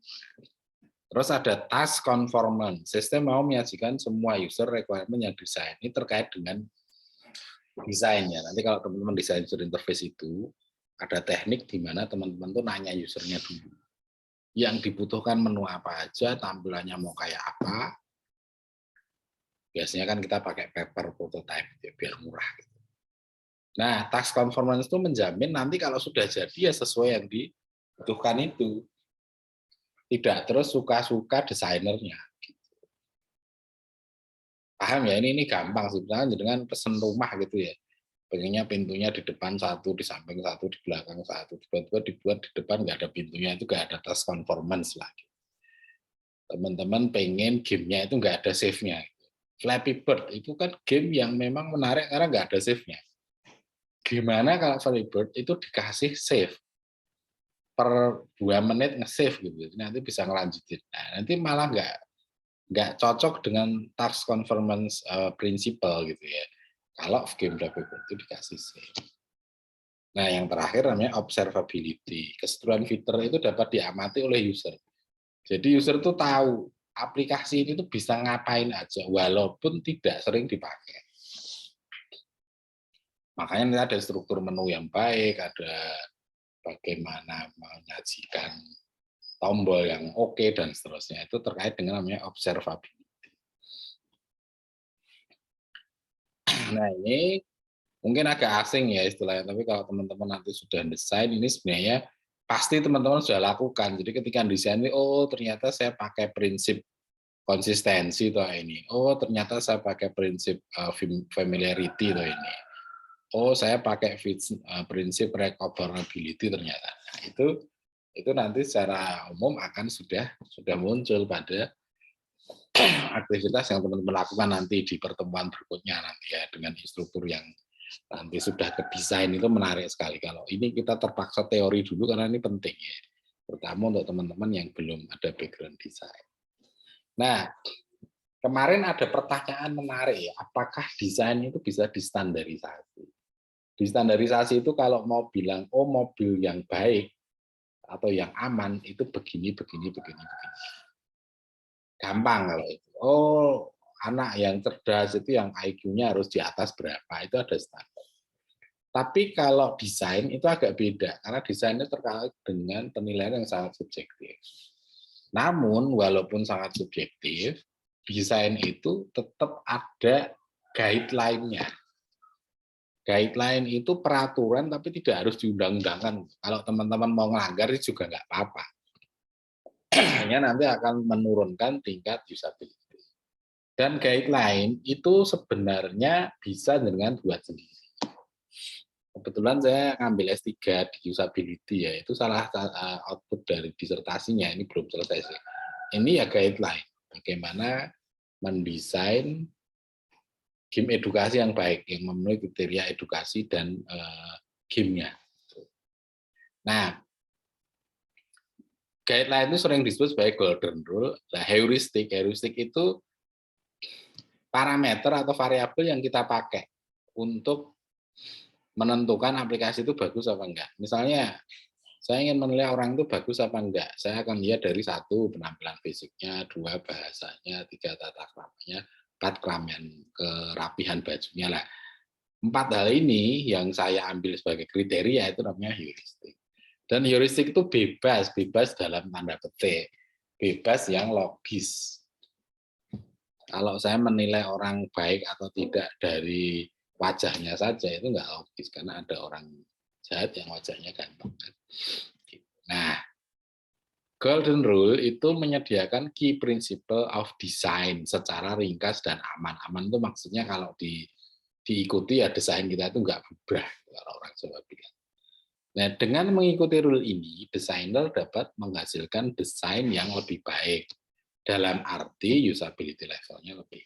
Terus ada task conformance. Sistem mau menyajikan semua user requirement yang desain. Ini terkait dengan desainnya. Nanti kalau teman-teman desain user interface itu, ada teknik di mana teman-teman tuh nanya usernya dulu. yang dibutuhkan menu apa aja, tampilannya mau kayak apa. Biasanya kan kita pakai paper prototype ya, biar murah. Gitu. Nah, task conformance itu menjamin nanti kalau sudah jadi ya sesuai yang dibutuhkan itu. Tidak terus suka-suka desainernya. Paham ya? Ini gampang sih. Misalnya dengan pesen rumah gitu ya. Pengennya pintunya di depan satu, di samping satu, di belakang satu. Tiba-tiba dibuat di depan nggak ada pintunya, itu nggak ada task conformance lagi. Teman-teman pengen gamenya itu nggak ada save-nya. Flappy Bird itu kan game yang memang menarik karena nggak ada save-nya. Gimana kalau Flappy Bird itu dikasih save? Per 2 menit nge-save gitu. Nanti bisa ngelanjutin. Nah, nanti malah nggak cocok dengan task conformance principle gitu ya. Kalau game Flappy Bird itu dikasih save. Nah, yang terakhir namanya observability. Keseluruhan fitur itu dapat diamati oleh user. Jadi user tuh tahu aplikasi ini tuh bisa ngapain aja, walaupun tidak sering dipakai. Makanya ada struktur menu yang baik, ada bagaimana menyajikan tombol yang oke, dan seterusnya. Itu terkait dengan namanya observability. Nah, ini mungkin agak asing ya istilahnya, tapi kalau teman-teman nanti sudah desain, ini sebenarnya pasti teman-teman sudah lakukan. Jadi ketika desain ini, oh ternyata saya pakai prinsip konsistensi toh ini. Oh ternyata saya pakai prinsip familiarity toh ini. Oh saya pakai prinsip recoverability ternyata. Nah, itu nanti secara umum akan sudah muncul pada aktivitas yang teman-teman lakukan nanti di pertemuan berikutnya nanti ya, dengan instruktur yang nanti sudah ke desain. Itu menarik sekali. Kalau ini kita terpaksa teori dulu karena ini penting ya, terutama untuk teman-teman yang belum ada background desain. Nah, kemarin ada pertanyaan menarik ya, apakah desain itu bisa distandarisasi? Distandarisasi itu kalau mau bilang, oh mobil yang baik atau yang aman itu begini. Gampang kalau itu. Oh, anak yang cerdas itu yang IQ-nya harus di atas berapa, itu ada standar. Tapi kalau desain itu agak beda, karena desainnya terkait dengan penilaian yang sangat subjektif. Namun, walaupun sangat subjektif, desain itu tetap ada guideline-nya. Guideline itu peraturan, tapi tidak harus diundang-undangkan. Kalau teman-teman mau ngelanggar, juga nggak apa-apa. Hanya nanti akan menurunkan tingkat usability. Dan guideline itu sebenarnya bisa dengan buat sendiri. Kebetulan saya ngambil S3 di usability ya, itu salah output dari disertasinya, ini belum selesai sih. Ini ya guideline, bagaimana mendesain game edukasi yang baik, yang memenuhi kriteria edukasi dan gamenya. Nah, guideline itu sering disebut sebagai golden rule. Nah, heuristik itu parameter atau variabel yang kita pakai untuk menentukan aplikasi itu bagus apa enggak. Misalnya, saya ingin menilai orang itu bagus apa enggak. Saya akan lihat dari 1, penampilan fisiknya, 2, bahasanya, 3, tata keramanya, 4, kerapihan bajunya lah. 4 hal ini yang saya ambil sebagai kriteria itu namanya heuristik. Dan heuristik itu bebas dalam tanda petik. Bebas yang logis. Kalau saya menilai orang baik atau tidak dari wajahnya saja itu nggak logis, karena ada orang jahat yang wajahnya ganteng. Nah, golden rule itu menyediakan key principle of design secara ringkas dan aman. Aman itu maksudnya kalau diikuti ya desain kita itu nggak berubah, kalau orang Jawa bilang. Nah, dengan mengikuti rule ini, desainer dapat menghasilkan desain yang lebih baik. Dalam arti usability levelnya lebih.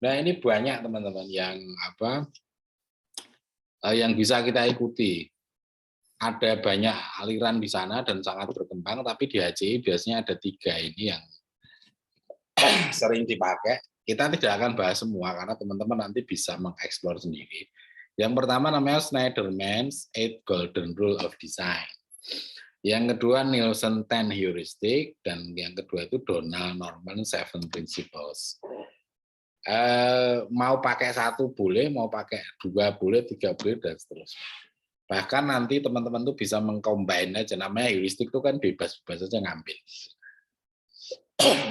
Nah, ini banyak teman-teman yang bisa kita ikuti. Ada banyak aliran di sana dan sangat berkembang, tapi di HCI biasanya ada 3 ini yang sering dipakai. Kita tidak akan bahas semua karena teman-teman nanti bisa mengeksplor sendiri. Yang pertama namanya Snyderman's 8 Golden Rule of Design. Yang kedua Nielsen 10 Heuristic, dan yang kedua itu Donald Norman 7 Principles. Mau pakai 1 boleh, mau pakai 2 boleh, 3 boleh, dan seterusnya. Bahkan nanti teman-teman tuh bisa mengcombine aja, namanya heuristik itu kan bebas-bebas saja ngambil.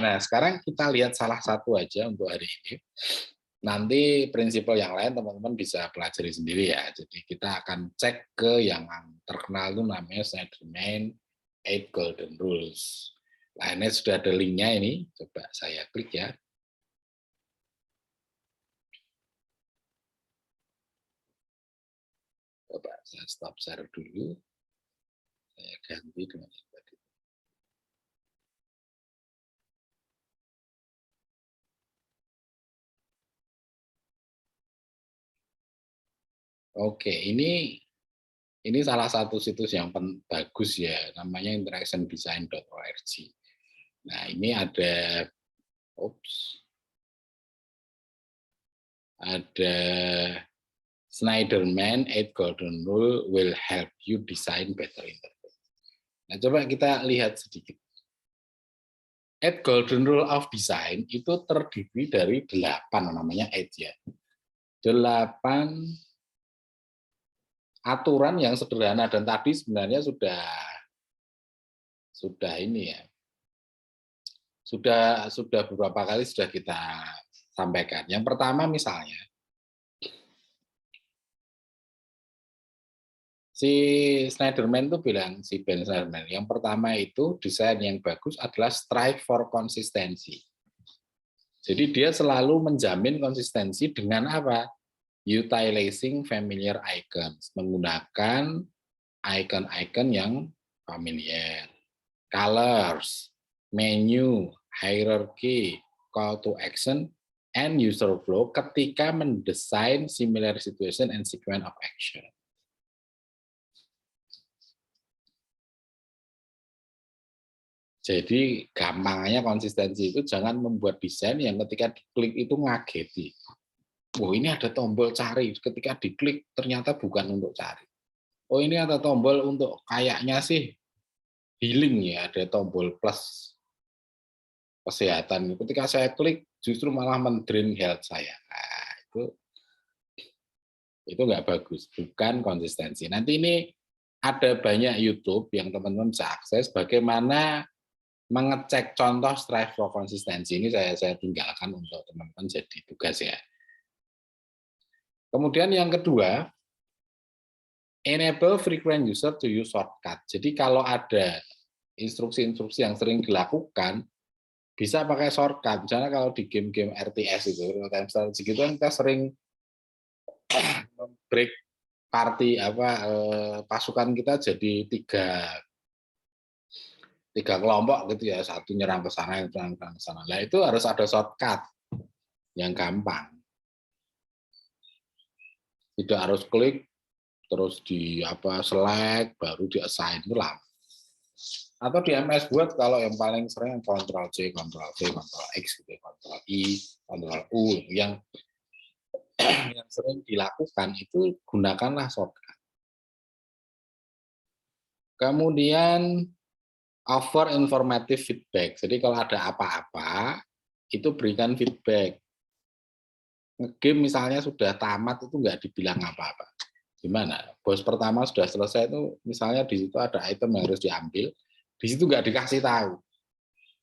Nah, sekarang kita lihat salah satu aja untuk hari ini. Nanti prinsipal yang lain teman-teman bisa pelajari sendiri ya. Jadi kita akan cek ke yang terkenal itu namanya Snyderman 8 Golden Rules. Nah, ini sudah ada linknya ini. Coba saya klik ya. Coba saya stop share dulu. Saya ganti dengan yang tadi. Oke, ini salah satu situs yang bagus ya, namanya interactiondesign.org. Nah, ini ada Snyderman 8 Golden Rule will help you design better interface. Nah, coba kita lihat sedikit. 8 Golden Rule of Design itu terdiri dari 8, namanya 8 ya. 8 aturan yang sederhana, dan tadi sebenarnya sudah ini ya. Sudah beberapa kali sudah kita sampaikan. Yang pertama misalnya si Snyderman itu bilang, si Ben Snyderman, yang pertama itu desain yang bagus adalah strive for konsistensi. Jadi dia selalu menjamin konsistensi dengan apa? Utilizing familiar icons, menggunakan icon-icon yang familiar. Colors, menu, hierarchy, call to action, and user flow ketika mendesain similar situation and sequence of action. Jadi gampangnya konsistensi itu jangan membuat desain yang ketika diklik itu ngageti. Oh, ini ada tombol cari, ketika diklik ternyata bukan untuk cari. Oh, ini ada tombol untuk kayaknya sih healing ya, ada tombol plus kesehatan. Ketika saya klik justru malah mendrain health saya. Nah, itu nggak bagus, bukan konsistensi. Nanti ini ada banyak YouTube yang teman-teman bisa akses bagaimana mengecek contoh strive for konsistensi. Ini saya tinggalkan untuk teman-teman jadi tugas ya. Kemudian yang kedua, enable frequent user to use shortcut. Jadi kalau ada instruksi-instruksi yang sering dilakukan, bisa pakai shortcut. Misalnya kalau di game-game RTS itu, real time strategy gitu kan kita sering break party pasukan kita jadi tiga kelompok gitu ya, satu nyerang ke sana, yang nyerang ke sana. Nah, itu harus ada shortcut yang gampang. Tidak harus klik terus di select baru di assign, itu lama. Atau di MS Word kalau yang paling sering Ctrl C, Ctrl V, Ctrl X gitu, Ctrl I, Ctrl U yang sering dilakukan itu gunakanlah shortcut. Kemudian offer informative feedback. Jadi kalau ada apa-apa itu berikan feedback. Ngegame misalnya sudah tamat itu nggak dibilang apa-apa. Gimana? Bos pertama sudah selesai itu misalnya di situ ada item yang harus diambil, di situ nggak dikasih tahu.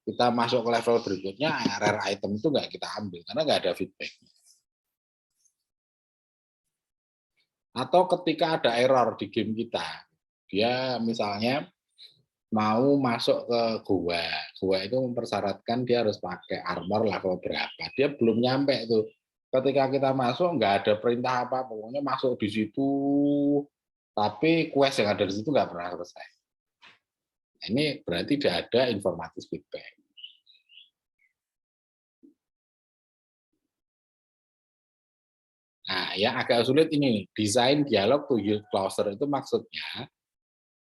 Kita masuk ke level berikutnya, rare item itu nggak kita ambil karena nggak ada feedback. Atau ketika ada error di game kita, dia misalnya mau masuk ke gua itu mempersyaratkan dia harus pakai armor level berapa, dia belum nyampe tuh. Ketika kita masuk nggak ada perintah apa, pokoknya masuk di situ, tapi quest yang ada di situ nggak pernah selesai. Ini berarti tidak ada informatif feedback. Nah, yang agak sulit ini, desain dialog to use closer itu maksudnya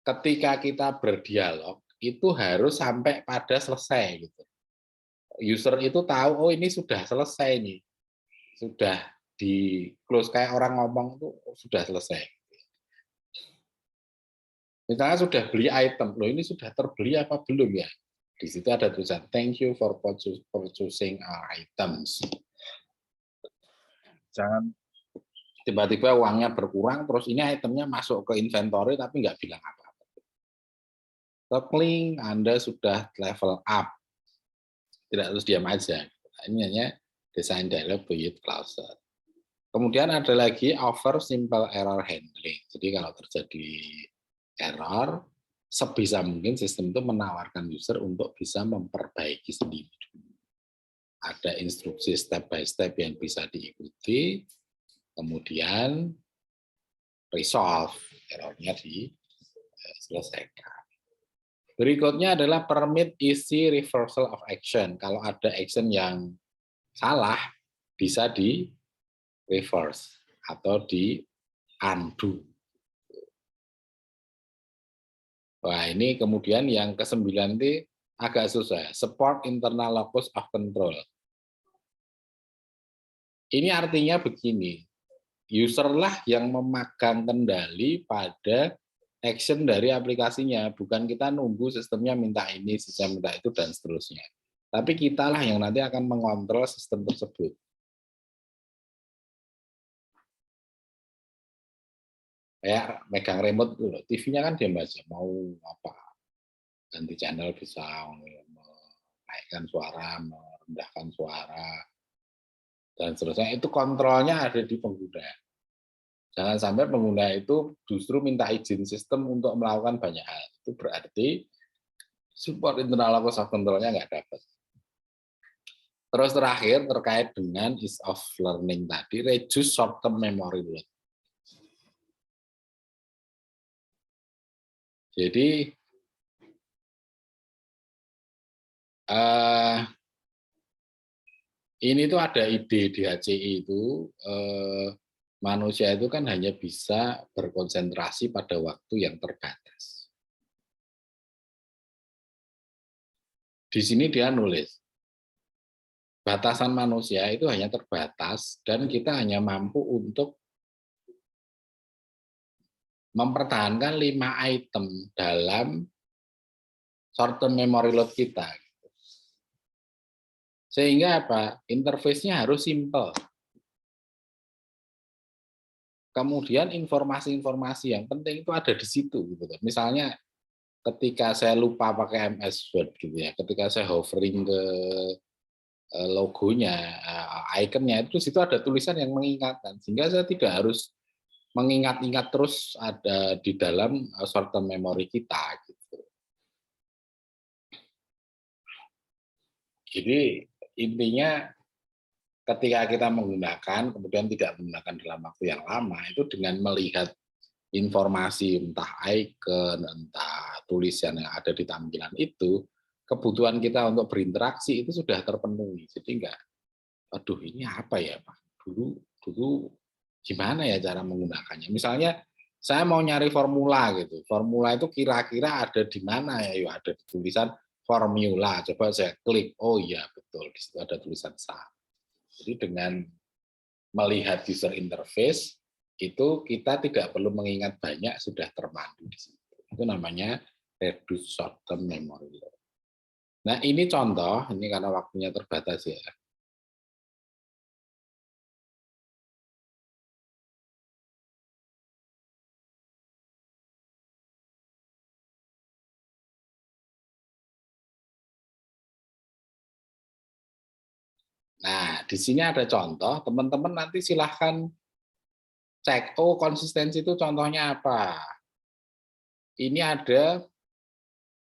ketika kita berdialog itu harus sampai pada selesai gitu. User itu tahu, oh ini sudah selesai nih, sudah di close kayak orang ngomong tuh sudah selesai. Misalnya sudah beli item, loh ini sudah terbeli apa belum ya? Di situ ada tulisan thank you for purchasing our items. tiba-tiba uangnya berkurang, terus ini itemnya masuk ke inventory tapi nggak bilang apa-apa. Klik, Anda sudah level up, tidak terus diam aja. Ini hanya desain dialog with closure. Kemudian ada lagi over simple error handling. Jadi kalau terjadi error, sebisa mungkin sistem itu menawarkan user untuk bisa memperbaiki sendiri. Ada instruksi step by step yang bisa diikuti, kemudian resolve, errornya diselesaikan. Berikutnya adalah permit isi reversal of action. Kalau ada action yang salah, bisa di reverse atau di undo. Wah, ini kemudian yang ke-9 ini agak susah. Support internal locus of control. Ini artinya begini, user lah yang memegang kendali pada action dari aplikasinya, bukan kita nunggu sistemnya minta ini, sistem minta itu, dan seterusnya. Tapi kita lah yang nanti akan mengontrol sistem tersebut. Kayak megang remote dulu, TV-nya kan diam aja, mau apa, ganti channel bisa, menaikkan suara, merendahkan suara, dan seterusnya. Itu kontrolnya ada di pengguna. Jangan sampai pengguna itu justru minta izin sistem untuk melakukan banyak hal. Itu berarti support internal locus of control-nya nggak dapat. Terus terakhir terkait dengan ease of learning tadi, reduce short term memory load. Jadi ini tuh ada ide di HCI itu, manusia itu kan hanya bisa berkonsentrasi pada waktu yang terbatas. Di sini dia nulis, batasan manusia itu hanya terbatas dan kita hanya mampu untuk mempertahankan 5 item dalam short term memory load kita. Sehingga apa? Interface-nya harus simple. Kemudian informasi-informasi yang penting itu ada di situ gitu. Misalnya ketika saya lupa pakai MS Word gitu ya, ketika saya hovering ke logonya, ikonnya itu situ ada tulisan yang mengingatkan, sehingga saya tidak harus mengingat-ingat terus ada di dalam short term memory kita gitu. Jadi intinya ketika kita menggunakan kemudian tidak menggunakan dalam waktu yang lama itu dengan melihat informasi entah icon, entah tulisan yang ada di tampilan itu, kebutuhan kita untuk berinteraksi itu sudah terpenuhi. Jadi enggak, aduh ini apa ya Pak? Dulu gimana ya cara menggunakannya? Misalnya saya mau nyari formula gitu. Formula itu kira-kira ada di mana ya? Yuk ada di tulisan formula. Coba saya klik. Oh iya betul, di situ ada tulisan sum. Jadi dengan melihat user interface itu kita tidak perlu mengingat banyak, sudah terpandu di situ. Itu namanya reduce short term memory load. Nah ini contoh, ini karena waktunya terbatas ya. Nah di sini ada contoh, teman-teman nanti silahkan cek, oh konsistensi itu contohnya apa. Ini ada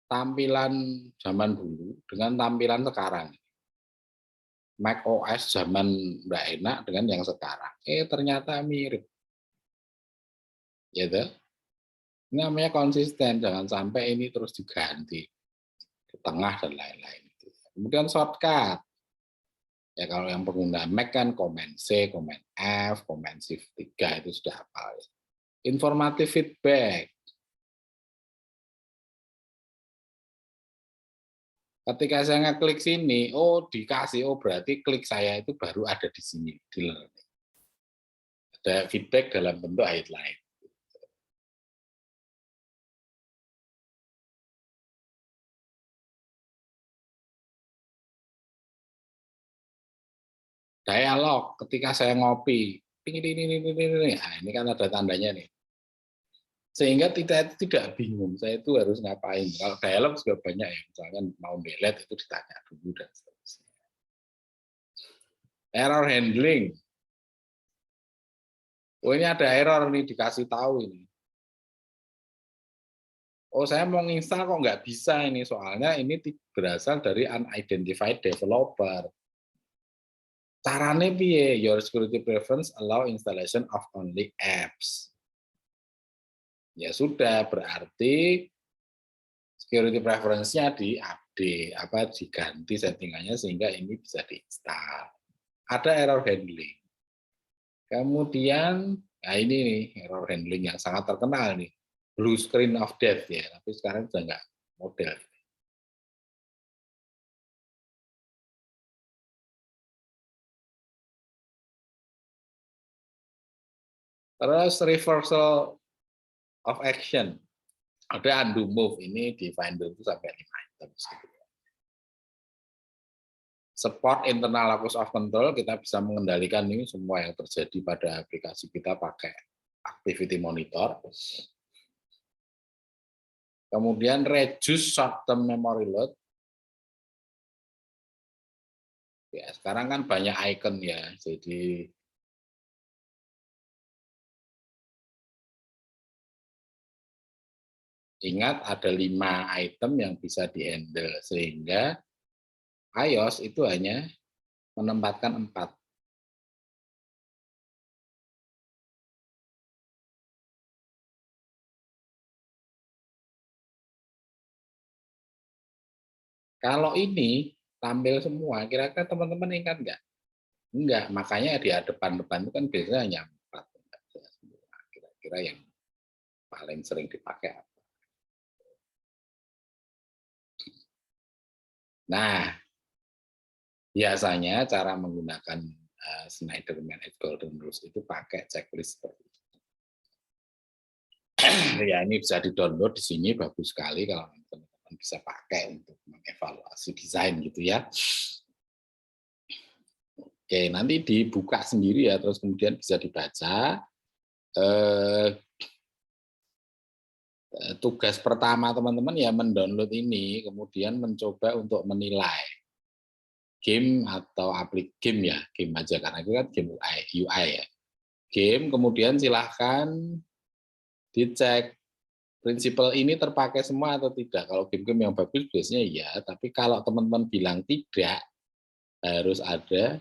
tampilan zaman dulu dengan tampilan sekarang. Mac OS zaman nggak enak dengan yang sekarang. Ternyata mirip. Gitu. Ini namanya konsisten, jangan sampai ini terus diganti ke tengah dan lain-lain. Kemudian shortcut. Ya kalau yang pengguna Mac kan Command C, Command F, Command Shift 3 itu sudah hafal. Informatif feedback. Ketika saya ngeklik sini, oh dikasih, oh berarti klik saya itu baru ada di sini, di learning. Ada feedback dalam bentuk headline. Dialog ketika saya ngopi, Nah, ini kan ada tandanya nih. Sehingga kita itu tidak bingung, saya itu harus ngapain. Kalau dialog juga banyak ya, misalkan mau delete itu ditanya dulu dan seterusnya. Error handling. Oh ini ada error nih, dikasih tahu ini. Oh saya mau nginstal kok nggak bisa ini, soalnya ini berasal dari unidentified developer. Caranya piye? Your security preference allow installation of only apps. Ya sudah, berarti security preference-nya di-update, diganti settingannya sehingga ini bisa diinstal. Ada error handling. Kemudian, nah ini nih error handling yang sangat terkenal nih, blue screen of death ya, tapi sekarang sudah nggak model. Terus reversal of action, ada undo move, ini di Finder itu sampai 5 item. Support internal locus of control, kita bisa mengendalikan ini semua yang terjadi pada aplikasi kita pakai activity monitor. Kemudian reduce short term memory load. Ya, sekarang kan banyak icon ya, jadi ingat ada 5 item yang bisa di-handle, sehingga iOS itu hanya menempatkan 4. Kalau ini tampil semua, kira-kira teman-teman ingat nggak? Enggak, makanya di depan-depan itu kan biasanya hanya 4. Kira-kira yang paling sering dipakai apa? Nah, biasanya cara menggunakan Snyderman Edge Golden Rules itu pakai checklist seperti itu. Ya ini bisa di-download di sini, bagus sekali kalau teman-teman bisa pakai untuk mengevaluasi desain gitu ya. Oke, nanti dibuka sendiri ya, terus kemudian bisa dibaca. Tugas pertama teman-teman ya mendownload ini, kemudian mencoba untuk menilai game atau game ya, game aja karena itu kan game UI ya. Game, kemudian silahkan dicek prinsipal ini terpakai semua atau tidak. Kalau game-game yang bagus biasanya iya, tapi kalau teman-teman bilang tidak, harus ada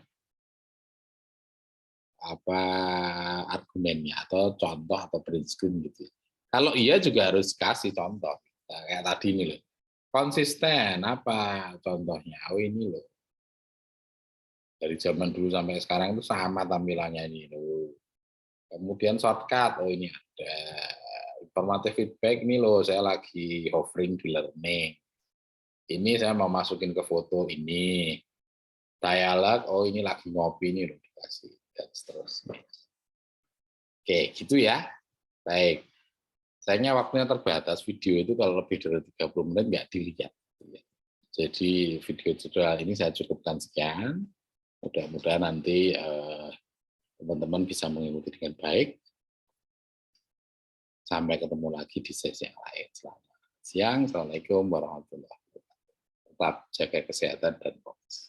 argumennya atau contoh atau brainstorm gitu. Kalau iya juga harus kasih contoh. Nah, kayak tadi ini loh. Konsisten apa contohnya? Oh ini loh. Dari zaman dulu sampai sekarang itu sama tampilannya ini loh. Kemudian shortcut, oh ini ada. Informatif feedback ini loh, saya lagi hovering di learning. Ini saya mau masukin ke foto ini. Dialog, oh ini lagi ngopi ini loh dikasih dan seterusnya. Oke, gitu ya. Baik. Sayangnya waktunya terbatas, video itu kalau lebih dari 30 menit nggak dilihat. Jadi video tutorial ini saya cukupkan sekian. Mudah-mudahan nanti teman-teman bisa mengikuti dengan baik. Sampai ketemu lagi di sesi yang lain. Selamat siang. Assalamualaikum warahmatullahi wabarakatuh. Tetap jaga kesehatan dan fokus.